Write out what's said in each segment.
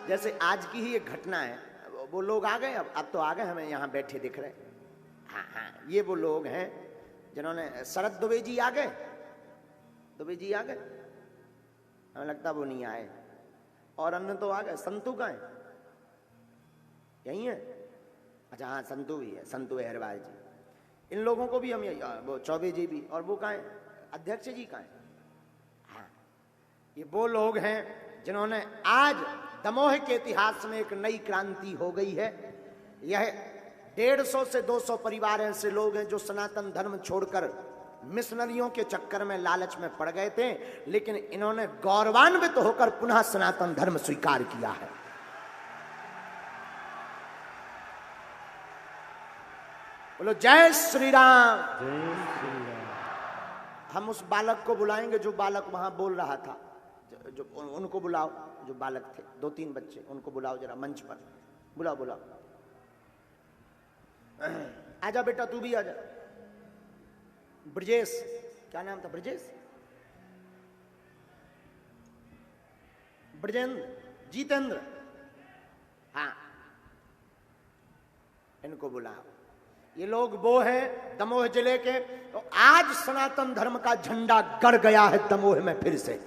जैसे आज की ही एक घटना है, वो लोग आ गए, अब तो आ गए, हमें यहाँ बैठे दिख रहे। हाँ हाँ, ये वो लोग हैं जिन्होंने, शरद दुबे जी आ गए, दुबे जी आ गए, हमें लगता वो नहीं आए, और अन्य तो आ गए। संतू कहाँ है? यही है? अच्छा हाँ, संतू भी है, संतू अहरवाल जी। इन लोगों को भी हम, वो चौबे जी भी, और वो कहाँ है, अध्यक्ष जी कहाँ है? हाँ, ये वो लोग हैं जिन्होंने आज दमोह के इतिहास में एक नई क्रांति हो गई है। यह 150 से 200 परिवार ऐसे लोग हैं जो सनातन धर्म छोड़कर मिशनरियों के चक्कर में, लालच में पड़ गए थे, लेकिन इन्होंने गौरवान्वित होकर पुनः सनातन धर्म स्वीकार किया है। बोलो जय श्री राम। जय श्री राम। हम उस बालक को बुलाएंगे जो बालक वहां बोल रहा था, जो उनको बुलाओ, जो बालक थे, 2-3 बच्चे, उनको बुलाओ जरा मंच पर, बुलाओ बुलाओ। आजा बेटा, तू भी आजा। ब्रजेश, क्या नाम था? ब्रजेश, ब्रजेंद्र, जितेंद्र, हाँ, इनको बुलाओ। ये लोग वो हैं दमोह जिले के, तो आज सनातन धर्म का झंडा गड़ गया है दमोह में फिर से।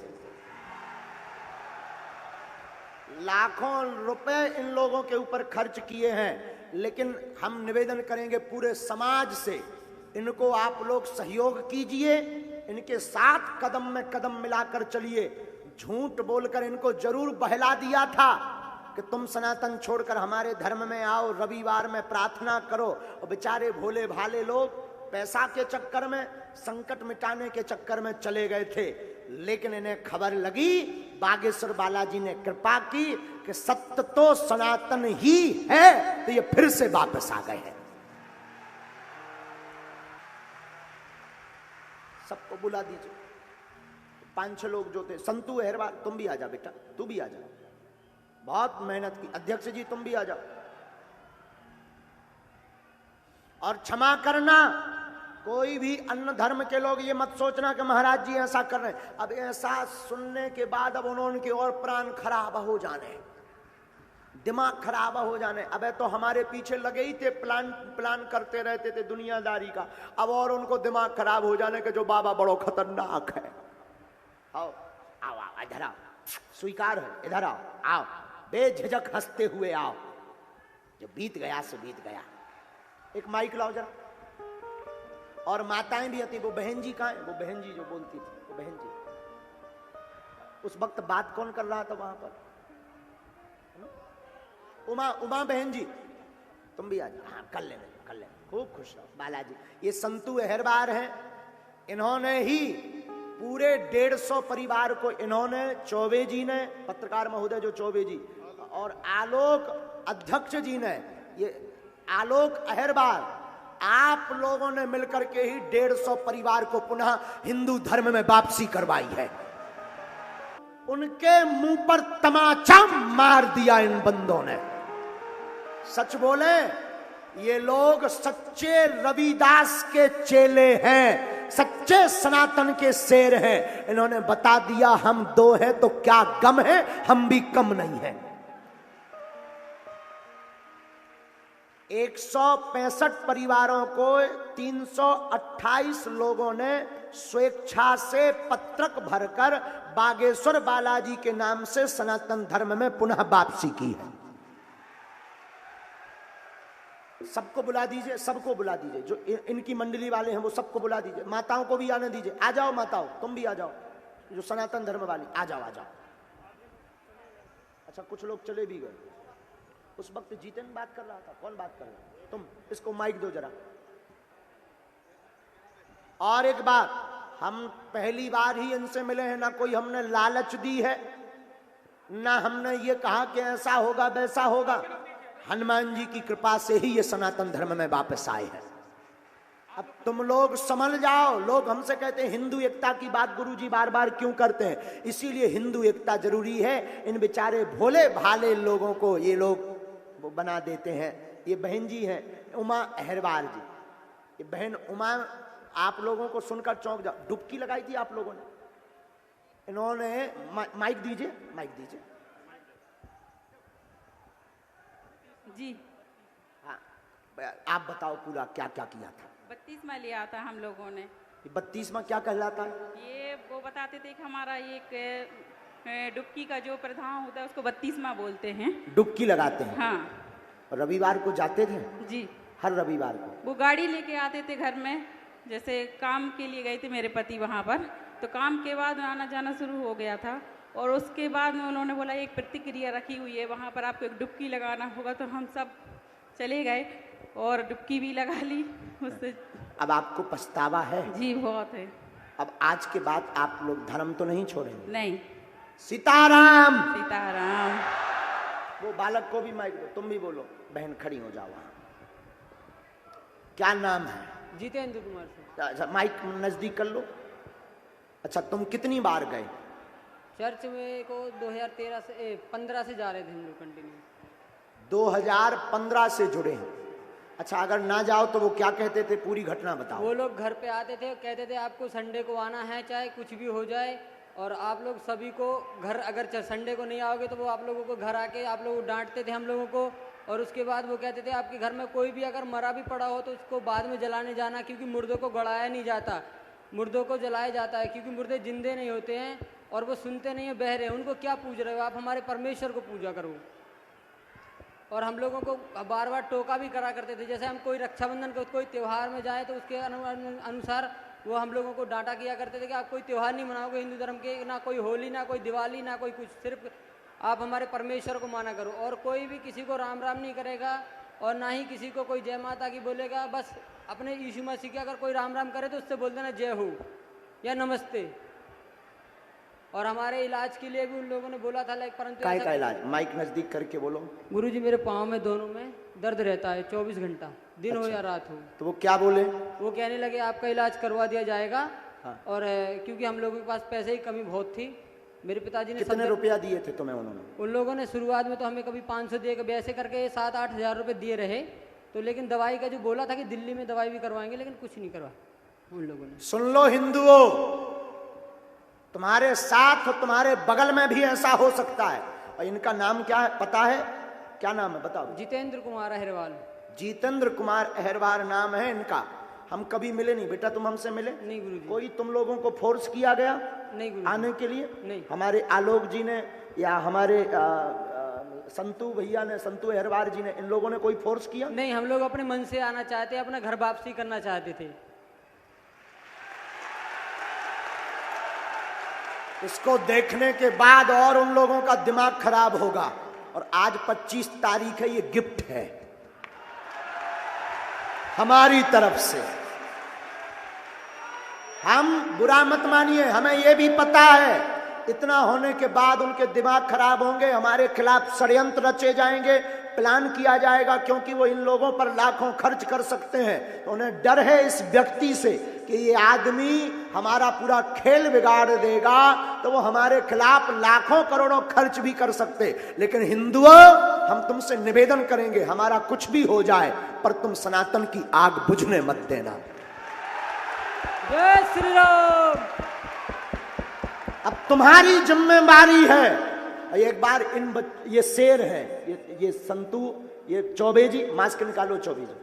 लाखों रुपए इन लोगों के ऊपर खर्च किए हैं, लेकिन हम निवेदन करेंगे पूरे समाज से, इनको आप लोग सहयोग कीजिए, इनके साथ कदम में कदम मिलाकर चलिए। झूठ बोलकर इनको जरूर बहला दिया था कि तुम सनातन छोड़कर हमारे धर्म में आओ, रविवार में प्रार्थना करो, और बेचारे भोले भाले लोग पैसा के चक्कर में, संकट मिटाने के चक्कर में चले गए थे। लेकिन इन्हें खबर लगी, बागेश्वर बालाजी ने कृपा की कि सत्य तो सनातन ही है, तो ये फिर से वापस आ गए हैं। सबको बुला दीजिए, 5-6 लोग जो थे। संतू अहरवाल, तुम भी आ जा बेटा, तू भी आ जा, बहुत मेहनत की। अध्यक्ष जी तुम भी आ जाओ। और क्षमा करना, कोई भी अन्य धर्म के लोग ये मत सोचना कि महाराज जी ऐसा कर रहे हैं। अब ऐसा सुनने के बाद अब उन्होंने और प्राण खराब हो जाने, दिमाग खराब हो जाने। अबे तो हमारे पीछे लगे ही थे, प्लान करते रहते थे दुनियादारी का, अब और उनको दिमाग खराब हो जाने के जो बाबा बड़ो खतरनाक है। आओ आओ आओ, इधर आओ, स्वीकार है, इधर आओ, आओ बेझिझक हंसते हुए आओ। जो बीत गया सो बीत गया। एक माइक लाओ जरा। और माताएं भी आती। वो बहन जी कहाँ है? वो बहन जी जो बोलती थी, वो बहन जी। उस वक्त बात कौन कर रहा था वहां पर? उमा बहन जी, तुम भी आ जाओ। हाँ, कर लेना, कर लेना, खूब खुश रहो। बालाजी, ये संतू अहरवार हैं, इन्होंने ही पूरे 150 परिवार को, इन्होंने, चौबे जी ने, पत्रकार महोदय जो चौबे जी, और आलोक अध्यक्ष जी ने, ये आलोक अहरवार, आप लोगों ने मिलकर के ही 150 परिवार को पुनः हिंदू धर्म में वापसी करवाई है। उनके मुंह पर तमाचा मार दिया इन बंदों ने। सच बोले, ये लोग सच्चे रविदास के चेले हैं, सच्चे सनातन के शेर हैं। इन्होंने बता दिया हम 2 हैं तो क्या गम है, हम भी कम नहीं हैं। 165 परिवारों को 328 लोगों ने स्वेच्छा से पत्रक भरकर बागेश्वर बालाजी के नाम से सनातन धर्म में पुनः वापसी की है। सबको बुला दीजिए, सबको बुला दीजिए, जो इनकी मंडली वाले हैं वो सबको बुला दीजिए। माताओं को भी आने दीजिए। आ जाओ माताओं, तुम भी आ जाओ, जो सनातन धर्म वाली, आ जाओ आ जाओ। अच्छा, कुछ लोग चले भी गए। उस वक्त जीतन बात कर रहा था। कौन बात कर रहा था? तुम। इसको माइक दो जरा। और एक बात, हम पहली बार ही इनसे मिले हैं, ना कोई हमने लालच दी है, ना हमने ये कहा कि ऐसा होगा वैसा होगा। हनुमान जी की कृपा से ही ये सनातन धर्म में वापस आए हैं। अब तुम लोग समझ जाओ। लोग हमसे कहते हैं हिंदू एकता की बात गुरुजी बार बार क्यों करते हैं? इसीलिए हिंदू एकता जरूरी है। इन बेचारे भोले भाले लोगों को ये लोग वो बना देते हैं। ये बहन जी हैं, उमा अहरवाल जी। ये बहन उमा, आप लोगों को सुनकर चौंक जाओ, डुबकी लगाई थी आप लोगों ने। इन्होंने माइक दीजिए, माइक दीजिए। जी। हाँ, आप बताओ पूरा क्या क्या किया था। 32वां लिया था हम लोगों ने। 32वां क्या कहलाता है? ये वो बताते थे कि हमारा एक डुबकी का जो प्रधान होता है उसको 32वां बोलते हैं। डुबकी लगाते हैं। हाँ। और रविवार को जाते थे? जी। हर रविवार को वो गाड़ी लेके आते थे घर में, जैसे काम के लिए गए थे मेरे पति वहाँ पर, तो काम के बाद आना जाना शुरू हो गया था। और उसके बाद में उन्होंने बोला एक प्रतिक्रिया रखी हुई है वहाँ पर, आपको एक डुबकी लगाना होगा। तो हम सब चले गए और डुबकी भी लगा ली उससे। अब आपको पछतावा है? जी बहुत है। अब आज के बाद आप लोग धर्म तो नहीं छोड़ेंगे? नहीं। सीताराम। सीताराम। वो बालक को भी माइक दो, तुम भी बोलो, बहन खड़ी हो जाओ वहां। क्या नाम है? जितेंद्र कुमार से। अच्छा, माइक नजदीक कर लो। अच्छा, तुम कितनी बार गए चर्च में? को 2013 से 15 से जा रहे थे हम लोग कंटिन्यू। 2015 से जुड़े हैं। अच्छा, अगर ना जाओ तो वो क्या कहते थे, पूरी घटना बताओ। वो लोग घर पे आते थे, कहते थे आपको संडे को आना है, चाहे कुछ भी हो जाए, और आप लोग सभी को घर, अगर संडे को नहीं आओगे तो वो आप लोगों को घर आके आप लोग डांटते थे हम लोगों को। और उसके बाद वो कहते थे आपके घर में कोई भी अगर मरा भी पड़ा हो तो उसको बाद में जलाने जाना, क्योंकि मुर्दों को गड़ाया नहीं जाता, मुर्दों को जलाया जाता है, क्योंकि मुर्दे जिंदे नहीं होते हैं और वो सुनते नहीं है, बहरे हैं, उनको क्या पूज रहे हो आप, हमारे परमेश्वर को पूजा करो। और हम लोगों को बार बार टोका भी करा करते थे, जैसे हम कोई रक्षाबंधन को कोई त्यौहार में जाए तो उसके अनुसार वो हम लोगों को डांटा किया करते थे कि आप कोई त्यौहार नहीं मनाओगे हिंदू धर्म के, ना कोई होली, ना कोई दिवाली, ना कोई कुछ, सिर्फ आप हमारे परमेश्वर को माना करो। और कोई भी किसी को राम राम नहीं करेगा और ना ही किसी को कोई जय माता की बोलेगा। बस अपने यीशु मसीह के अगर कोई राम राम करे तो उससे बोल देना जय हो या नमस्ते। और हमारे इलाज के लिए भी उन लोगों ने बोला था, लाइक, परंतु काय का इलाज? माइक नजदीक करके बोलो। गुरुजी मेरे पाँव में दोनों में दर्द रहता है 24 घंटा, दिन हो या रात हो। तो वो क्या बोले? वो कहने लगे आपका इलाज करवा दिया जाएगा। हाँ। और क्योंकि हम लोगों के पास पैसे की कमी बहुत थी, मेरे पिताजी ने कितने रुपया दिए थे तुम्हें उन्होंने? उन लोगों ने शुरुआत में तो हमें कभी 500 दिए, कभी ऐसे करके 7-8 हज़ार रुपये दिए रहे। तो लेकिन दवाई का जो बोला था कि दिल्ली में दवाई भी करवाएंगे, लेकिन कुछ नहीं करवा उन लोगों ने। सुन लो हिंदुओं, तुम्हारे साथ और तुम्हारे बगल में भी ऐसा हो सकता है। और इनका नाम क्या है पता है? क्या नाम है बताओ? जितेंद्र कुमार अहिरवाल। जितेंद्र कुमार अहिरवाल नाम है इनका। हम कभी मिले नहीं बेटा, तुम हमसे मिले नहीं गुरुजी। कोई तुम लोगों को फोर्स किया गया नहीं गुरुजी। आने के लिए? नहीं। हमारे आलोक जी ने या हमारे संतू भैया ने, संतू अहिरवाल जी ने, इन लोगों ने कोई फोर्स किया? नहीं, हम लोग अपने मन से आना चाहते, अपना घर वापसी करना चाहते थे। इसको देखने के बाद और उन लोगों का दिमाग खराब होगा। और आज 25 तारीख है, ये गिफ्ट है हमारी तरफ से। हम बुरा मत मानिए, हमें यह भी पता है इतना होने के बाद उनके दिमाग खराब होंगे, हमारे खिलाफ षड्यंत्र रचे जाएंगे, प्लान किया जाएगा, क्योंकि वो इन लोगों पर लाखों खर्च कर सकते हैं। तो उन्हें डर है इस व्यक्ति से कि ये आदमी हमारा पूरा खेल बिगाड़ देगा, तो वो हमारे खिलाफ लाखों करोड़ों खर्च भी कर सकते। लेकिन हिंदुओं, हम तुमसे निवेदन करेंगे, हमारा कुछ भी हो जाए पर तुम सनातन की आग बुझने मत देना। जय श्री राम। अब तुम्हारी जिम्मेदारी है। एक बार ये शेर है, ये संतू, ये चौबे जी, मास्क निकालो चौबे जी,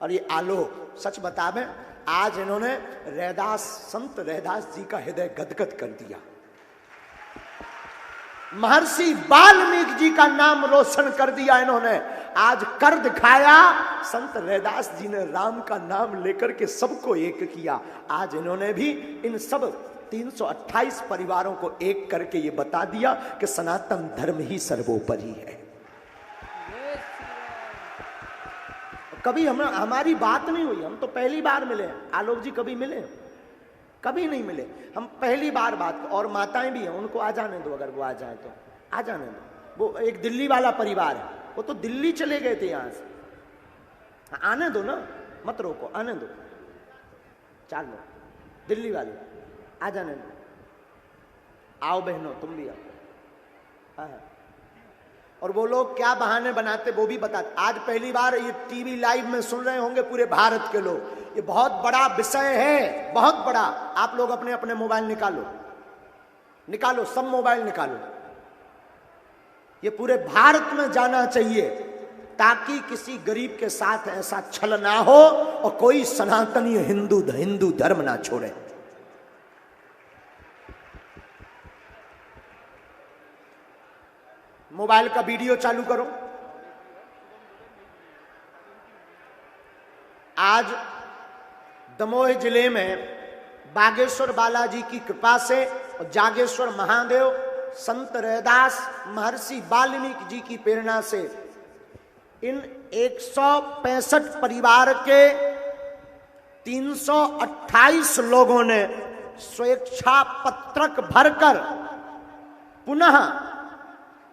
और ये आलोक, सच बतावे आज इन्होंने रैदास, संत रैदास जी का हृदय गदगद कर दिया। महर्षि वाल्मीकि जी का नाम रोशन कर दिया इन्होंने। आज कर दिखाया। संत रैदास जी ने राम का नाम लेकर के सबको एक किया। आज इन्होंने भी इन सब 328 परिवारों को एक करके ये बता दिया कि सनातन धर्म ही सर्वोपरि है। कभी हमारी बात नहीं हुई, हम तो पहली बार मिले। आलोक जी कभी मिले? कभी नहीं मिले, हम पहली बार बात। और माताएं भी हैं, उनको आ जाने दो, अगर वो आ जाए तो आ जाने दो। वो एक दिल्ली वाला परिवार है, वो तो दिल्ली चले गए थे यहां से। आने दो ना, मत रोको, आने दो। 4 लोग दिल्ली वाले आ जाने दो। आओ बहनों, तुम भी आओ। हाँ। और वो लोग क्या बहाने बनाते वो भी बताते। आज पहली बार ये टीवी लाइव में सुन रहे होंगे पूरे भारत के लोग। ये बहुत बड़ा विषय है, बहुत बड़ा। आप लोग अपने अपने मोबाइल निकालो, निकालो, सब मोबाइल निकालो। ये पूरे भारत में जाना चाहिए ताकि किसी गरीब के साथ ऐसा छल ना हो और कोई सनातनी हिंदू धर्म ना छोड़े। मोबाइल का वीडियो चालू करो। आज दमोह जिले में बागेश्वर बालाजी की कृपा से और जागेश्वर महादेव, संत रैदास, महर्षि वाल्मीकि जी की प्रेरणा से इन 165 परिवार के 328 लोगों ने स्वेच्छा पत्रक भरकर पुनः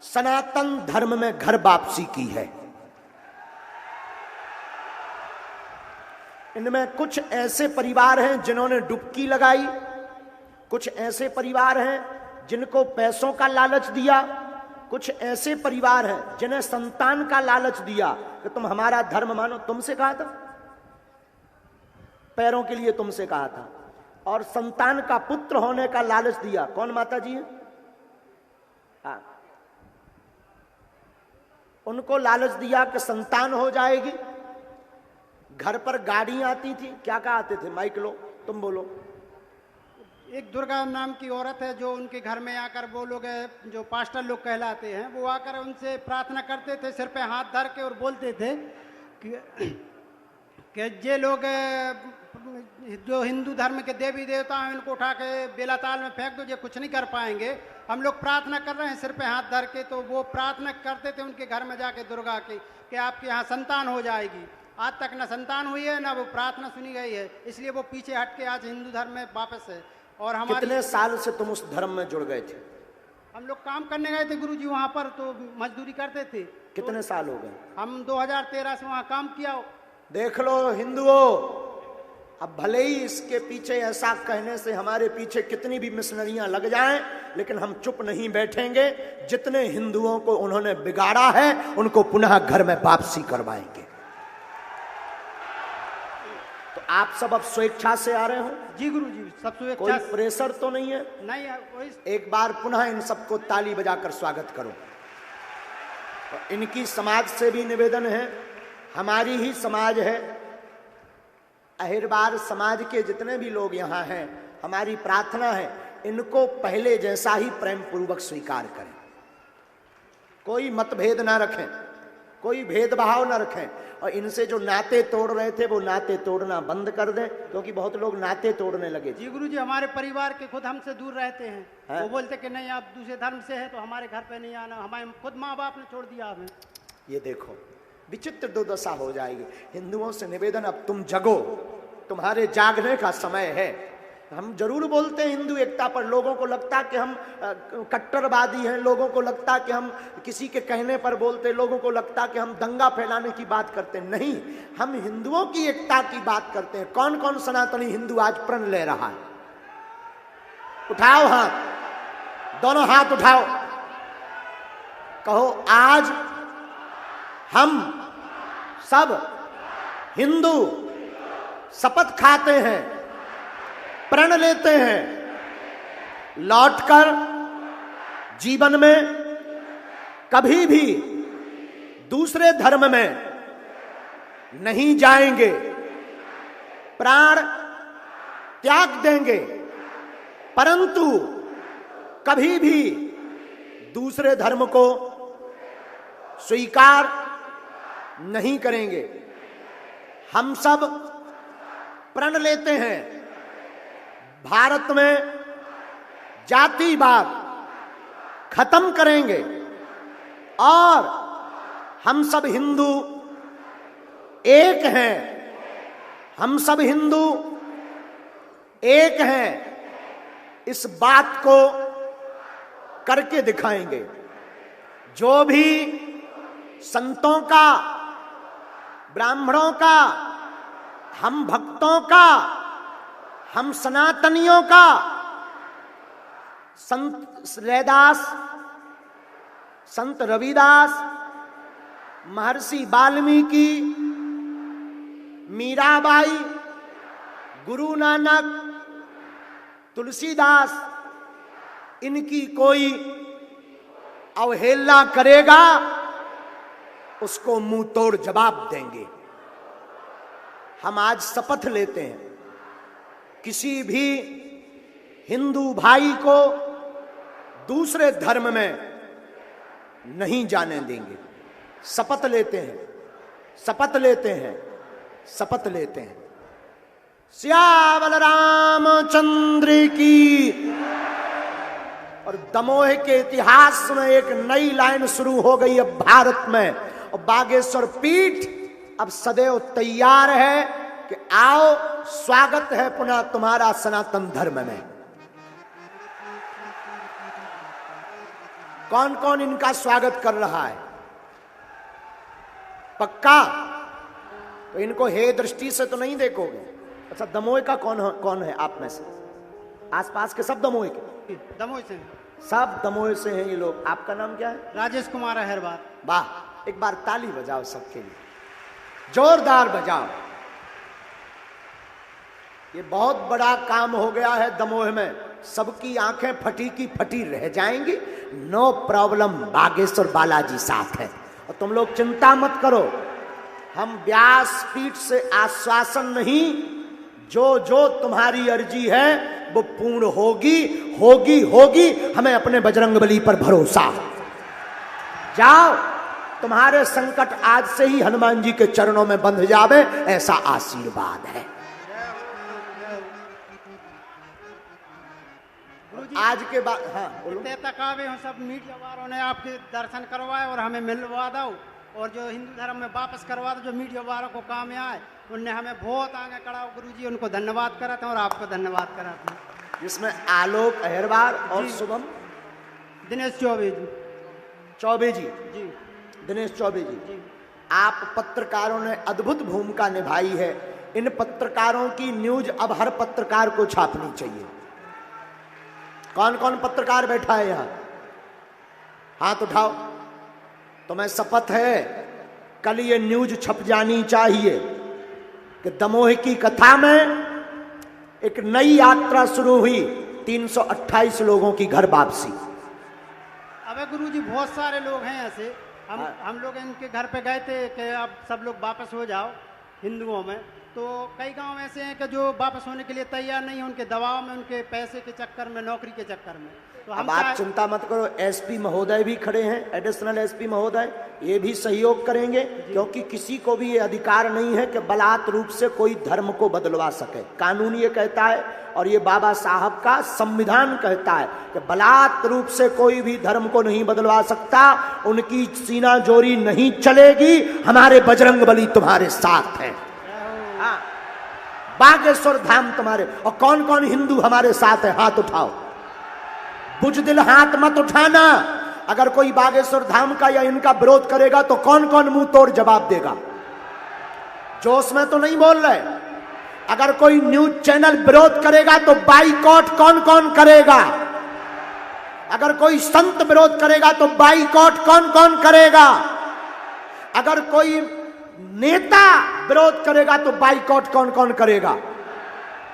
सनातन धर्म में घर वापसी की है। इनमें कुछ ऐसे परिवार हैं जिन्होंने डुबकी लगाई, कुछ ऐसे परिवार हैं जिनको पैसों का लालच दिया, कुछ ऐसे परिवार हैं जिन्हें संतान का लालच दिया कि तुम हमारा धर्म मानो। तुमसे कहा था, पैरों के लिए तुमसे कहा था, और संतान का पुत्र होने का लालच दिया। कौन माता जी है? हाँ, उनको लालच दिया कि संतान हो जाएगी। घर पर गाड़ी आती थी, क्या कहा आते थे? माइक लो, तुम बोलो। एक दुर्गा नाम की औरत है जो उनके घर में आकर, वो लोग जो पास्टर लोग कहलाते हैं, वो आकर उनसे प्रार्थना करते थे, सिर पे हाथ धर के, और बोलते थे कि ये लोग जो हिंदू धर्म के देवी देवता हैं इनको उठा के बेलाताल में फेंक दो, ये कुछ नहीं कर पाएंगे। हम लोग प्रार्थना कर रहे हैं सिर पे हाथ धर के। तो वो प्रार्थना करते थे उनके घर में जाके दुर्गा की कि आपके यहाँ संतान हो जाएगी। आज तक ना संतान हुई है, ना वो प्रार्थना सुनी गई है, इसलिए वो पीछे हट के आज हिंदू धर्म में वापस है। और हमारे कितने साल से तुम उस धर्म में जुड़ गए थे? हम लोग काम करने गए थे गुरुजी वहाँ पर, तो मजदूरी करते थे। कितने साल हो गए? हम 2013 से वहाँ काम किया। देख लो हिंदुओं, अब भले ही इसके पीछे ऐसा कहने से हमारे पीछे कितनी भी मिशनरियां लग जाएं, लेकिन हम चुप नहीं बैठेंगे। जितने हिंदुओं को उन्होंने बिगाड़ा है उनको पुनः घर में वापसी करवाएंगे। तो आप सब अब स्वेच्छा से आ रहे हो? जी गुरुजी, सब स्वेच्छा। कोई प्रेशर तो नहीं है? नहीं है कोई। एक बार पुनः इन सबको ताली बजाकर स्वागत करो। और इनकी समाज से भी निवेदन है, हमारी ही समाज है, अहिरबार समाज के जितने भी लोग यहाँ हैं, हमारी प्रार्थना है इनको पहले जैसा ही प्रेम पूर्वक स्वीकार करें। कोई मतभेद ना रखें, कोई भेदभाव ना रखें, और इनसे जो नाते तोड़ रहे थे वो नाते तोड़ना बंद कर दें, क्योंकि बहुत लोग नाते तोड़ने लगे। जी गुरुजी, हमारे परिवार के खुद हमसे दूर रहते हैं है? वो बोलते कि नहीं आप दूसरे धर्म से हैं तो हमारे घर पे नहीं आना, हमारे खुद माँ बाप ने छोड़ दिया हमें। ये देखो विचित्र दुर्दशा हो जाएगी। हिंदुओं से निवेदन, अब तुम जगो, तुम्हारे जागने का समय है। हम जरूर बोलते हैं हिंदू एकता पर, लोगों को लगता कि हम कट्टरवादी हैं, लोगों को लगता कि हम किसी के कहने पर बोलते, लोगों को लगता कि हम दंगा फैलाने की बात करते हैं। नहीं, हम हिंदुओं की एकता की बात करते हैं। कौन कौन सनातनी हिंदू आज प्रण ले रहा है? उठाओ हाथ, दोनों हाथ उठाओ, कहो आज हम सब हिंदू शपथ खाते हैं, प्रण लेते हैं, लौटकर जीवन में कभी भी दूसरे धर्म में नहीं जाएंगे, प्राण त्याग देंगे, परंतु कभी भी दूसरे धर्म को स्वीकार नहीं करेंगे। हम सब प्रण लेते हैं भारत में जातिवाद खत्म करेंगे और हम सब हिंदू एक हैं, हम सब हिंदू एक हैं, इस बात को करके दिखाएंगे। जो भी संतों का, ब्राह्मणों का, हम भक्तों का, हम सनातनियों का, संत रैदास, संत रविदास, महर्षि वाल्मीकि, मीराबाई, गुरु नानक, तुलसीदास, इनकी कोई अवहेलना करेगा उसको मुंह तोड़ जवाब देंगे। हम आज शपथ लेते हैं, किसी भी हिंदू भाई को दूसरे धर्म में नहीं जाने देंगे। शपथ लेते हैं, शपथ लेते हैं, शपथ लेते हैं। सियावल रामचंद्र की। और दमोह के इतिहास में एक नई लाइन शुरू हो गई अब भारत में, और बागेश्वर पीठ अब सदैव तैयार है कि आओ, स्वागत है पुनः तुम्हारा सनातन धर्म में। कौन कौन इनका स्वागत कर रहा है? पक्का? तो इनको हे दृष्टि से तो नहीं देखोगे। अच्छा, दमोह का कौन है आप में से? आसपास के सब दमोह के? दमोह से। सब दमोह से हैं ये लोग। आपका नाम क्या है? राजेश कुमार अहरवार। वाह, एक बार ताली बजाओ सबके लिए, जोरदार बजाओ। ये बहुत बड़ा काम हो गया है दमोह में। सबकी आंखें फटी की फटी रह जाएंगी। नो प्रॉब्लम, बागेश्वर बालाजी साथ है। और तुम लोग चिंता मत करो, हम व्यास पीठ से आश्वासन नहीं, जो जो तुम्हारी अर्जी है वो पूर्ण होगी, होगी, होगी। हमें अपने बजरंगबली पर भरोसा। जाओ, तुम्हारे संकट आज से ही हनुमान जी के चरणों में बंध जावे, ऐसा आशीर्वाद है। आज के बाद हाँ बोलो। तक आवे हो सब मीडिया वालों ने आपके दर्शन करवाए और हमें मिलवा दो, और जो हिंदू धर्म में वापस करवा दो, जो मीडिया वालों को काम आए, उनने हमें बहुत आगे करा। गुरुजी उनको धन्यवाद कराते हैं और आपको धन्यवाद कराते हैं। जिसमें आलोक अहिरवार और शुभम दिनेश चौबे जी। चौबे जी जी, दिनेश चौबे जी, आप पत्रकारों ने अद्भुत भूमिका निभाई है। इन पत्रकारों की न्यूज अब हर पत्रकार को छापनी चाहिए। कौन कौन पत्रकार बैठा है यहाँ? हाथ उठाओ। तुम्हें शपथ है कल ये न्यूज छप जानी चाहिए कि दमोह की कथा में एक नई यात्रा शुरू हुई, 328 लोगों की घर वापसी। अबे गुरुजी बहुत सारे लोग हैं ऐसे। हम लोग इनके घर पे गए थे कि अब सब लोग वापस हो जाओ हिंदुओं में। तो कई गांव ऐसे हैं कि जो वापस होने के लिए तैयार नहीं है, उनके दबाव में, उनके पैसे के चक्कर में, नौकरी के चक्कर में। तो हम अब आप चिंता मत करो, एसपी महोदय भी खड़े हैं, एडिशनल एसपी महोदय, ये भी सहयोग करेंगे, क्योंकि किसी को भी ये अधिकार नहीं है कि बलात् रूप से कोई धर्म को बदलवा सके। कानून ये कहता है और ये बाबा साहब का संविधान कहता है कि बलात् रूप से कोई भी धर्म को नहीं बदलवा सकता। उनकी सीना जोरी नहीं चलेगी। हमारे बजरंगबली तुम्हारे साथ हैं। हाँ, बागेश्वर धाम तुम्हारे। और कौन कौन हिंदू हमारे साथ है? हाथ उठाओ। बुजदिल हाथ मत उठाना। अगर कोई बागेश्वर धाम का या इनका विरोध करेगा तो कौन कौन मुंह तोड़ जवाब देगा? जोश में तो नहीं बोल रहे। अगर कोई न्यूज चैनल विरोध करेगा तो बाइकॉट कौन कौन करेगा? अगर कोई संत विरोध करेगा तो बाइकॉट कौन कौन करेगा? अगर कोई नेता विरोध करेगा तो बाइकॉट कौन कौन करेगा?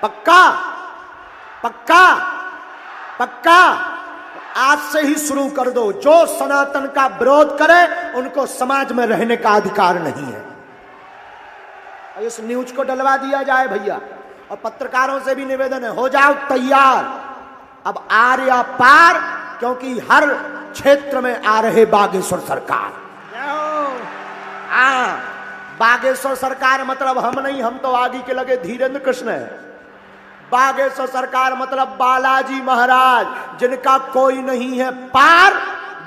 पक्का? पक्का? पक्का? आज से ही शुरू कर दो। जो सनातन का विरोध करे उनको समाज में रहने का अधिकार नहीं है। इस न्यूज को डलवा दिया जाए भैया। और पत्रकारों से भी निवेदन है, हो जाओ तैयार। अब आर या पार, क्योंकि हर क्षेत्र में आ रहे बागेश्वर सरकार। बागेश्वर सरकार मतलब हम नहीं, हम तो आगे के लगे धीरेन्द्र कृष्ण है। बागेश्वर सरकार मतलब बालाजी महाराज, जिनका कोई नहीं है पार।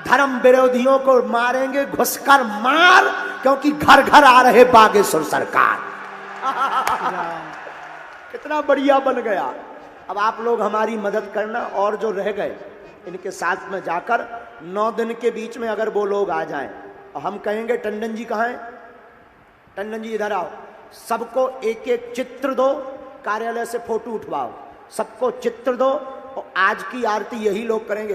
धर्म विरोधियों को मारेंगे घुसकर मार, क्योंकि घर घर आ रहे बागेश्वर सरकार। कितना बढ़िया बन गया। अब आप लोग हमारी मदद करना, और जो रह गए इनके साथ में जाकर 9 दिन के बीच में अगर वो लोग आ जाएं और हम कहेंगे टंडन जी कहाँ हैं, टंडन जी इधर आओ, सबको एक एक चित्र दो, कार्यालय से फोटो उठवाओ, सबको चित्र दो, और आज की आरती यही लोग करेंगे।